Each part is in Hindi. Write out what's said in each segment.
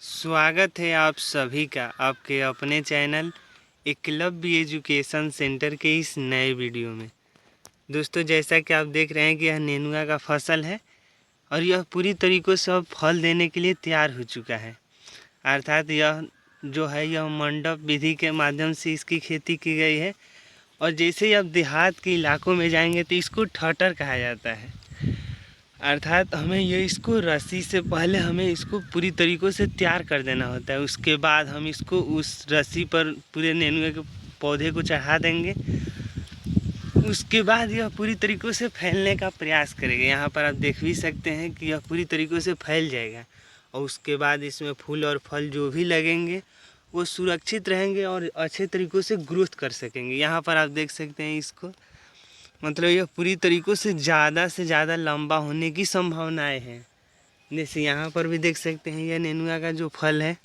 स्वागत है आप सभी का आपके अपने चैनल एकलव्य एजुकेशन सेंटर के इस नए वीडियो में। दोस्तों, जैसा कि आप देख रहे हैं कि यह नेनुआ का फसल है और यह पूरी तरीक़ों से अब फल देने के लिए तैयार हो चुका है। अर्थात यह जो है यह मंडप विधि के माध्यम से इसकी खेती की गई है। और जैसे ही आप देहात के इलाकों में जाएंगे तो इसको ठटर कहा जाता है। अर्थात हमें ये इसको रस्सी से पहले हमें इसको पूरी तरीक़ों से तैयार कर देना होता है। उसके बाद हम इसको उस रस्सी पर पूरे नेनुए के पौधे को चढ़ा देंगे। उसके बाद यह पूरी तरीक़ों से फैलने का प्रयास करेगा। यहाँ पर आप देख भी सकते हैं कि यह पूरी तरीक़ों से फैल जाएगा और उसके बाद इसमें फूल और फल जो भी लगेंगे वो सुरक्षित रहेंगे और अच्छे तरीक़ों से ग्रोथ कर सकेंगे। यहाँ पर आप देख सकते हैं इसको, मतलब यह पूरी तरीक़ों से ज़्यादा लंबा होने की संभावनाएं हैं। जैसे यहाँ पर भी देख सकते हैं यह नेनुआ का जो फल है।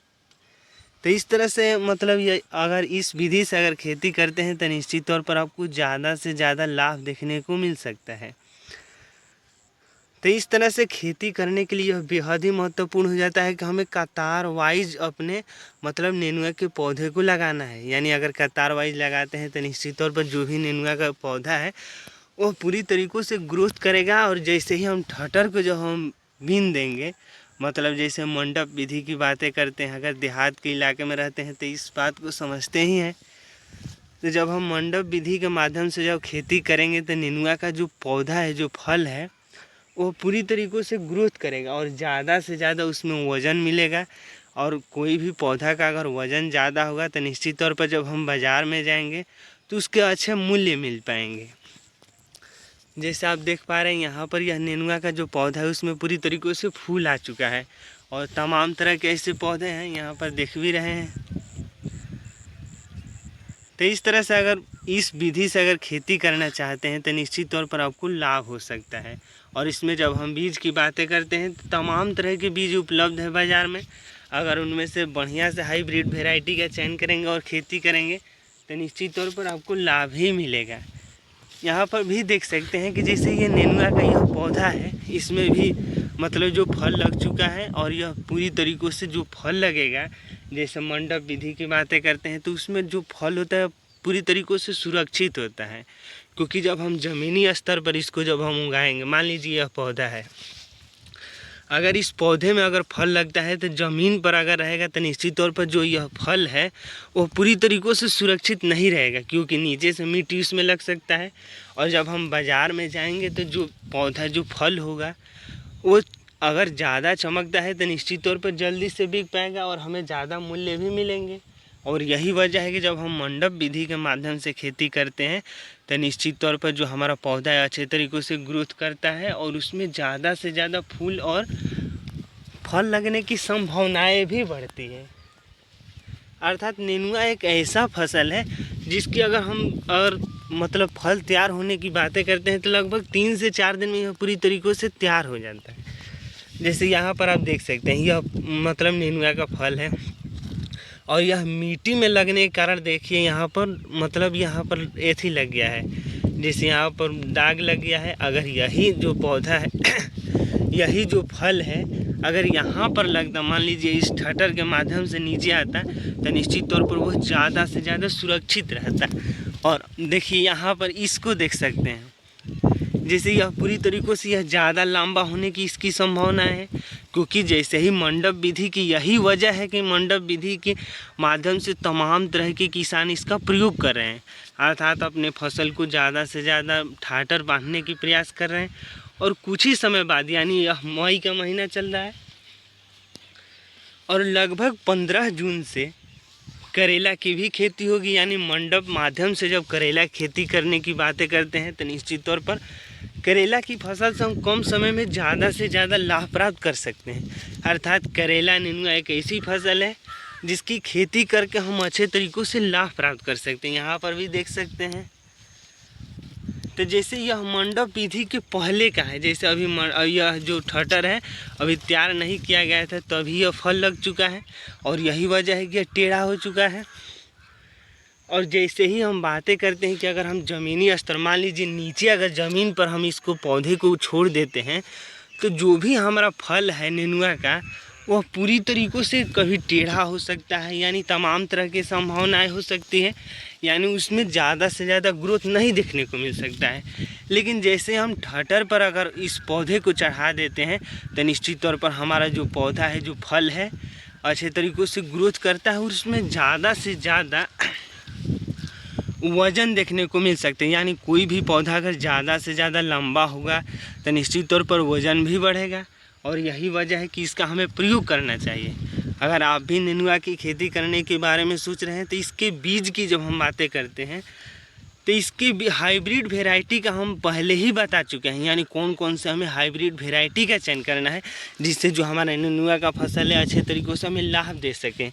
तो इस तरह से मतलब ये अगर इस विधि से अगर खेती करते हैं तो निश्चित तौर पर आपको ज़्यादा से ज़्यादा लाभ देखने को मिल सकता है। तो इस तरह से खेती करने के लिए यह बेहद ही महत्वपूर्ण हो जाता है कि हमें कतार वाइज अपने मतलब नेनुआ के पौधे को लगाना है। यानी अगर कतार वाइज लगाते हैं तो निश्चित तौर पर जो भी नेनुआ का पौधा है वो पूरी तरीक़ों से ग्रोथ करेगा। और जैसे ही हम ठटर को जो हम बीन देंगे, मतलब जैसे मंडप विधि की बातें करते हैं, अगर देहात के इलाके में रहते हैं तो इस बात को समझते ही हैं। तो जब हम मंडप विधि के माध्यम से जब खेती करेंगे तो नेनुआ का जो पौधा है, जो फल है, वो पूरी तरीक़ों से ग्रोथ करेगा और ज़्यादा से ज़्यादा उसमें वज़न मिलेगा। और कोई भी पौधा का अगर वज़न ज़्यादा होगा तो निश्चित तौर पर जब हम बाज़ार में जाएंगे तो उसके अच्छे मूल्य मिल पाएंगे। जैसे आप देख पा रहे हैं यहाँ पर यह नेनुआ का जो पौधा है उसमें पूरी तरीक़ों से फूल आ चुका है और तमाम तरह के ऐसे पौधे हैं यहाँ पर देख भी रहे हैं। तो इस तरह से अगर इस विधि से अगर खेती करना चाहते हैं तो निश्चित तौर पर आपको लाभ हो सकता है। और इसमें जब हम बीज की बातें करते हैं तो तमाम तरह के बीज उपलब्ध है बाज़ार में। अगर उनमें से बढ़िया से हाइब्रिड वेराइटी का चयन करेंगे और खेती करेंगे तो निश्चित तौर पर आपको लाभ ही मिलेगा। यहाँ पर भी देख सकते हैं कि जैसे ये नेनुआ का यह पौधा है, इसमें भी मतलब जो फल लग चुका है और यह पूरी तरीक़ों से जो फल लगेगा, जैसे मंडप विधि की बातें करते हैं तो उसमें जो फल होता है पूरी तरीक़ों से सुरक्षित होता है। क्योंकि जब हम ज़मीनी स्तर पर इसको जब हम उगाएंगे, मान लीजिए यह पौधा है, अगर इस पौधे में अगर फल लगता है तो ज़मीन पर अगर रहेगा तो निश्चित तौर पर जो यह फल है वो पूरी तरीक़ों से सुरक्षित नहीं रहेगा, क्योंकि नीचे से मिट्टी उसमें लग सकता है। और जब हम बाज़ार में जाएंगे तो जो पौधा जो फल होगा वो अगर ज़्यादा चमकता है तो निश्चित तौर पर जल्दी से बिक पाएगा और हमें ज़्यादा मूल्य भी मिलेंगे। और यही वजह है कि जब हम मंडप विधि के माध्यम से खेती करते हैं तो निश्चित तौर पर जो हमारा पौधा है अच्छे तरीक़ों से ग्रोथ करता है और उसमें ज़्यादा से ज़्यादा फूल और फल लगने की संभावनाएं भी बढ़ती है। अर्थात नेनुआ एक ऐसा फसल है जिसकी अगर मतलब फल तैयार होने की बातें करते हैं तो लगभग 3 से 4 दिन में यह पूरी तरीक़ों से तैयार हो जाता है। जैसे यहाँ पर आप देख सकते हैं यह मतलब नेनुआ का फल है और यह मिट्टी में लगने के कारण देखिए यहाँ पर मतलब यहाँ पर एथी लग गया है, जैसे यहाँ पर दाग लग गया है। अगर यही जो पौधा है यही जो फल है अगर यहाँ पर लगता, मान लीजिए इस ठटर के माध्यम से नीचे आता तो निश्चित तौर पर वह ज़्यादा से ज़्यादा सुरक्षित रहता। और देखिए यहाँ पर इसको देख सकते हैं, जैसे यह पूरी तरीक़ों से यह ज़्यादा लंबा होने की इसकी संभावना है। क्योंकि जैसे ही मंडप विधि की यही वजह है कि मंडप विधि के माध्यम से तमाम तरह के किसान इसका प्रयोग कर रहे हैं, अर्थात अपने फसल को ज़्यादा से ज़्यादा ठाटर बांधने की प्रयास कर रहे हैं। और कुछ ही समय बाद, यानी यह मई का महीना चल रहा है और लगभग 15 जून से करेला की भी खेती होगी। यानी मंडप माध्यम से जब करेला खेती करने की बातें करते हैं तो निश्चित तौर पर करेला की फसल से हम कम समय में ज़्यादा से ज़्यादा लाभ प्राप्त कर सकते हैं। अर्थात करेला नेनुआ एक ऐसी फसल है जिसकी खेती करके हम अच्छे तरीक़ों से लाभ प्राप्त कर सकते हैं। यहाँ पर भी देख सकते हैं। तो जैसे यह मंडप विधि के पहले का है, जैसे अभी यह जो ठटर है अभी तैयार नहीं किया गया था तभी यह फल लग चुका है और यही वजह है कि यह टेढ़ा हो चुका है। और जैसे ही हम बातें करते हैं कि अगर हम ज़मीनी स्तर, मान लीजिए नीचे अगर ज़मीन पर हम इसको पौधे को छोड़ देते हैं तो जो भी हमारा फल है नेनुआ का वह पूरी तरीक़ों से कभी टेढ़ा हो सकता है, यानी तमाम तरह की संभावनाएं हो सकती है, यानी उसमें ज़्यादा से ज़्यादा ग्रोथ नहीं देखने को मिल सकता है। लेकिन जैसे हम ठटर पर अगर इस पौधे को चढ़ा देते हैं तो निश्चित तौर पर हमारा जो पौधा है, जो फल है, अच्छे तरीक़ों से ग्रोथ करता है और उसमें ज़्यादा से ज़्यादा वज़न देखने को मिल सकते हैं। यानी कोई भी पौधा अगर ज़्यादा से ज़्यादा लंबा होगा तो निश्चित तौर पर वज़न भी बढ़ेगा, और यही वजह है कि इसका हमें प्रयोग करना चाहिए। अगर आप भी नेनुआ की खेती करने के बारे में सोच रहे हैं तो इसके बीज की जब हम बातें करते हैं तो इसकी हाइब्रिड वेराइटी का हम पहले ही बता चुके हैं, यानी कौन कौन से हमें हाइब्रिड वेराइटी का चयन करना है जिससे जो हमारा नेनुआ का फसल है अच्छे तरीक़ों से हमें लाभ दे सकें।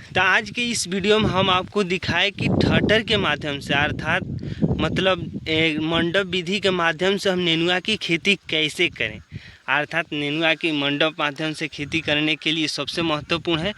तो आज के इस वीडियो में हम आपको दिखाए कि ठटर के माध्यम से, अर्थात मतलब मंडप विधि के माध्यम से हम नेनुआ की खेती कैसे करें। अर्थात नेनुआ की मंडप माध्यम से खेती करने के लिए सबसे महत्वपूर्ण है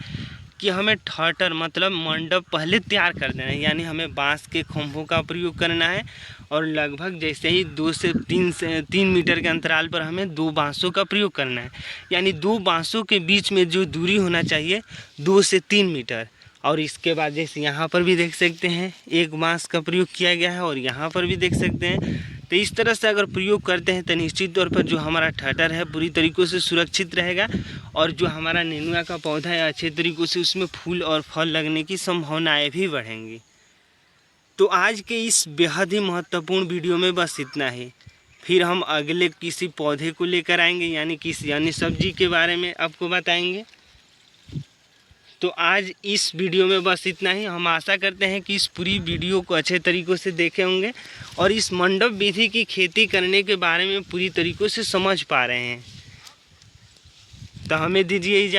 कि हमें ठटर मतलब मंडप पहले तैयार कर देना है, यानी हमें बांस के खंभों का प्रयोग करना है, और लगभग जैसे ही 2 से 3 मीटर के अंतराल पर हमें 2 बांसों का प्रयोग करना है, यानी 2 बांसों के बीच में जो दूरी होना चाहिए 2 से 3 मीटर। और इसके बाद जैसे यहाँ पर भी देख सकते हैं एक बांस का प्रयोग किया गया है, और यहाँ पर भी देख सकते हैं। तो इस तरह से अगर प्रयोग करते हैं तो निश्चित तौर पर जो हमारा ठटर है पूरी तरीक़ों से सुरक्षित रहेगा, और जो हमारा नेनुआ का पौधा है अच्छे तरीक़ों से उसमें फूल और फल लगने की संभावनाएं भी बढ़ेंगी। तो आज के इस बेहद ही महत्वपूर्ण वीडियो में बस इतना ही। फिर हम अगले किसी पौधे को लेकर आएंगे, यानी किसी अन्य सब्जी के बारे में आपको बताएंगे। तो आज इस वीडियो में बस इतना ही। हम आशा करते हैं कि इस पूरी वीडियो को अच्छे तरीक़ों से देखे होंगे और इस मंडप विधि की खेती करने के बारे में पूरी तरीक़ों से समझ पा रहे हैं। तो हमें दीजिए इजाज़त।